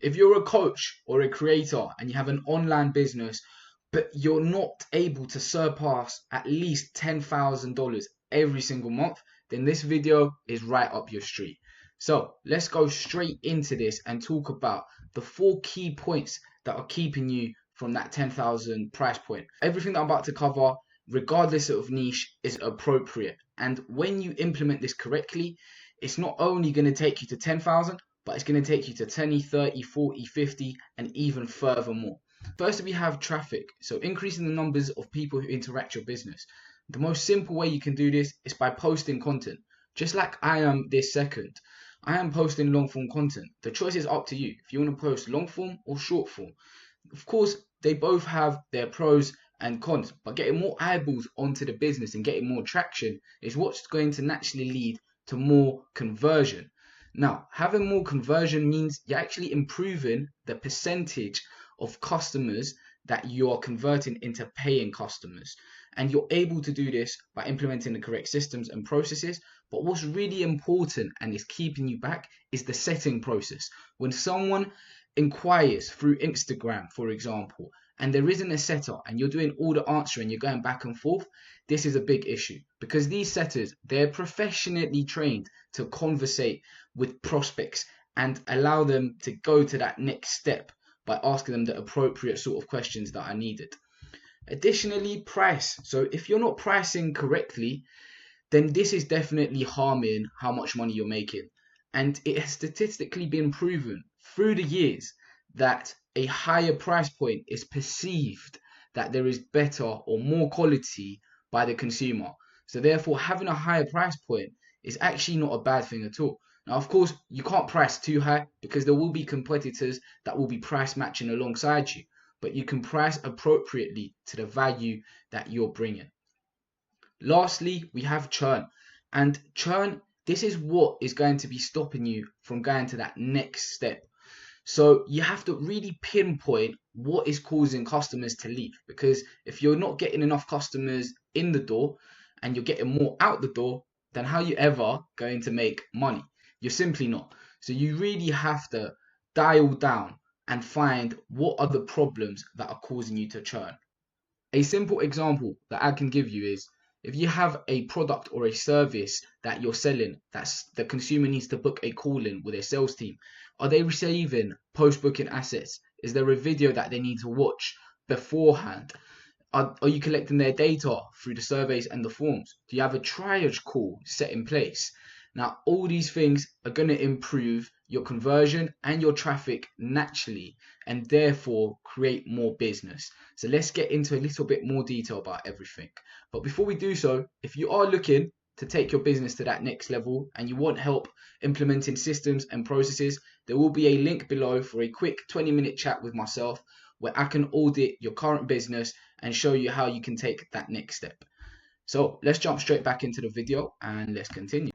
If you're a coach or a creator and you have an online business, but you're not able to surpass at least $10,000 every single month, then this video is right up your street. So let's go straight into this and talk about the 4 key points that are keeping you from that 10,000 price point. Everything that I'm about to cover, regardless of niche, is appropriate. And when you implement this correctly, it's not only going to take you to 10,000, but it's going to take you to 20, 30, 40, 50, and even furthermore. First, we have traffic. So increasing the numbers of people who interact your business. The most simple way you can do this is by posting content. Just like I am this second, I am posting long form content. The choice is up to you. If you want to post long form or short form. Of course, they both have their pros and cons, but getting more eyeballs onto the business and getting more traction is what's going to naturally lead to more conversion. Now, having more conversion means you're actually improving the percentage of customers that you are converting into paying customers. And you're able to do this by implementing the correct systems and processes. But what's really important and is keeping you back is the setting process. When someone inquires through Instagram, for example, and there isn't a setter and you're doing all the answering, you're going back and forth, this is a big issue because these setters, they're professionally trained to conversate with prospects and allow them to go to that next step by asking them the appropriate sort of questions that are needed. Additionally, price. So if you're not pricing correctly, then this is definitely harming how much money you're making. And it has statistically been proven through the years that a higher price point is perceived that there is better or more quality by the consumer. So therefore, having a higher price point is actually not a bad thing at all. Now, of course, you can't price too high because there will be competitors that will be price matching alongside you, but you can price appropriately to the value that you're bringing. Lastly, we have churn. And churn, this is what is going to be stopping you from going to that next step. So you have to really pinpoint what is causing customers to leave, because if you're not getting enough customers in the door and you're getting more out the door, then how are you ever going to make money? You're simply not. So you really have to dial down and find what are the problems that are causing you to churn. A simple example that I can give you is if you have a product or a service that you're selling, that's the consumer needs to book a call in with a sales team. Are they receiving post-booking assets? Is there a video that they need to watch beforehand? Are you collecting their data through the surveys and the forms? Do you have a triage call set in place? Now, all these things are going to improve your conversion and your traffic naturally, and therefore create more business. So let's get into a little bit more detail about everything. But before we do so, if you are looking to take your business to that next level and you want help implementing systems and processes, there will be a link below for a quick 20-minute chat with myself where I can audit your current business and show you how you can take that next step. So let's jump straight back into the video and let's continue.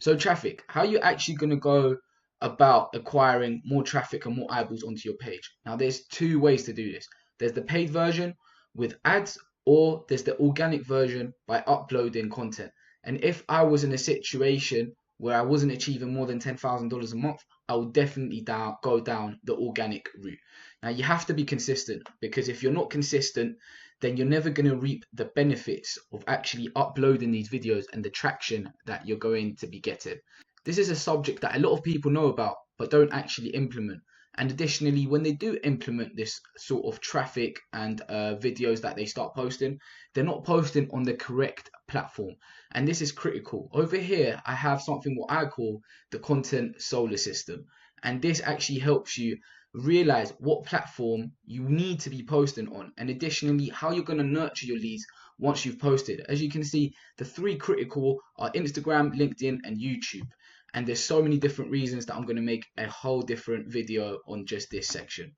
So traffic, how are you actually going to go about acquiring more traffic and more eyeballs onto your page? Now there's 2 ways to do this. There's the paid version with ads, or there's the organic version by uploading content. And if I was in a situation where I wasn't achieving more than $10,000 a month, I would definitely go down the organic route. Now you have to be consistent, because if you're not consistent, then you're never going to reap the benefits of actually uploading these videos and the traction that you're going to be getting. This is a subject that a lot of people know about but don't actually implement. And additionally, when they do implement this sort of traffic and videos that they start posting, they're not posting on the correct platform. And this is critical. Over here, I have something what I call the content solar system. And this actually helps you realize what platform you need to be posting on, and additionally how you're going to nurture your leads once you've posted. As you can see, the 3 critical are Instagram, LinkedIn, and YouTube. And there's so many different reasons that I'm going to make a whole different video on just this section.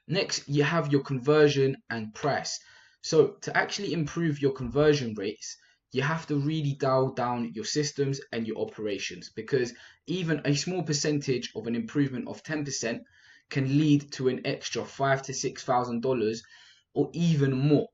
Next, you have your conversion and price. So to actually improve your conversion rates, you have to really dial down your systems and your operations, because even a small percentage of an improvement of 10% can lead to an extra $5,000 to $6,000 or even more.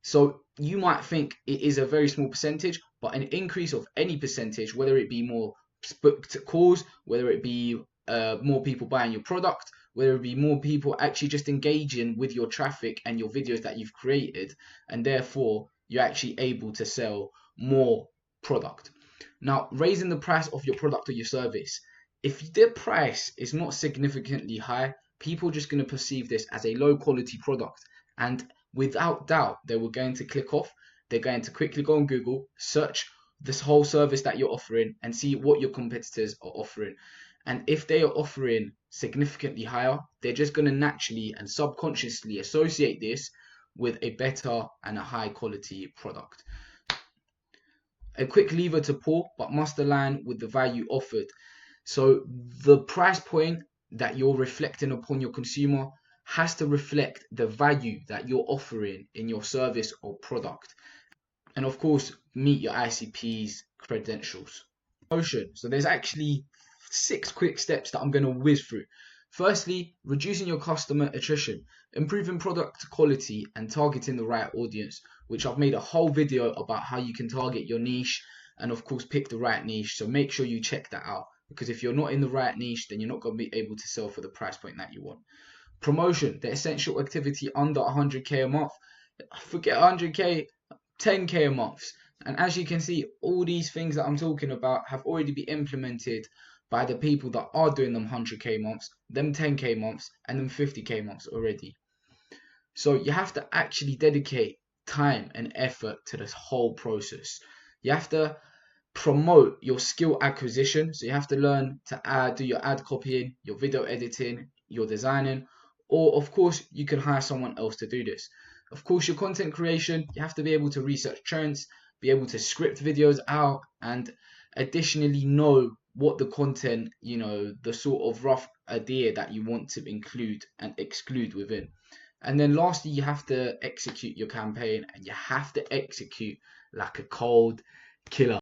So you might think it is a very small percentage, but an increase of any percentage, whether it be more booked calls, whether it be more people buying your product, whether it be more people actually just engaging with your traffic and your videos that you've created, and therefore you're actually able to sell more product. Now, raising the price of your product or your service. If the price is not significantly high, people are just going to perceive this as a low quality product, and without doubt they were going to click off. They're going to quickly go on Google, search this whole service that you're offering and see what your competitors are offering. And if they are offering significantly higher, they're just going to naturally and subconsciously associate this with a better and a high quality product. A quick lever to pull, but must align with the value offered. So the price point that you're reflecting upon your consumer has to reflect the value that you're offering in your service or product. And of course, meet your ICP's credentials. Promotion. So there's actually 6 quick steps that I'm going to whiz through. Firstly, reducing your customer attrition, improving product quality, and targeting the right audience, which I've made a whole video about how you can target your niche and of course pick the right niche. So make sure you check that out, because if you're not in the right niche, then you're not going to be able to sell for the price point that you want. Promotion, the essential activity under 100k a month. Forget 100k, 10k a month. And as you can see, all these things that I'm talking about have already been implemented by the people that are doing them 100k months, them 10k months, and them 50k months already. So you have to actually dedicate time and effort to this whole process. You have to promote your skill acquisition. So you have to learn to do your ad copying, your video editing, your designing, or of course you can hire someone else to do this. Of course, your content creation, you have to be able to research trends, be able to script videos out, and additionally know what the content, the sort of rough idea that you want to include and exclude within. And then lastly, you have to execute your campaign, and you have to execute like a cold killer.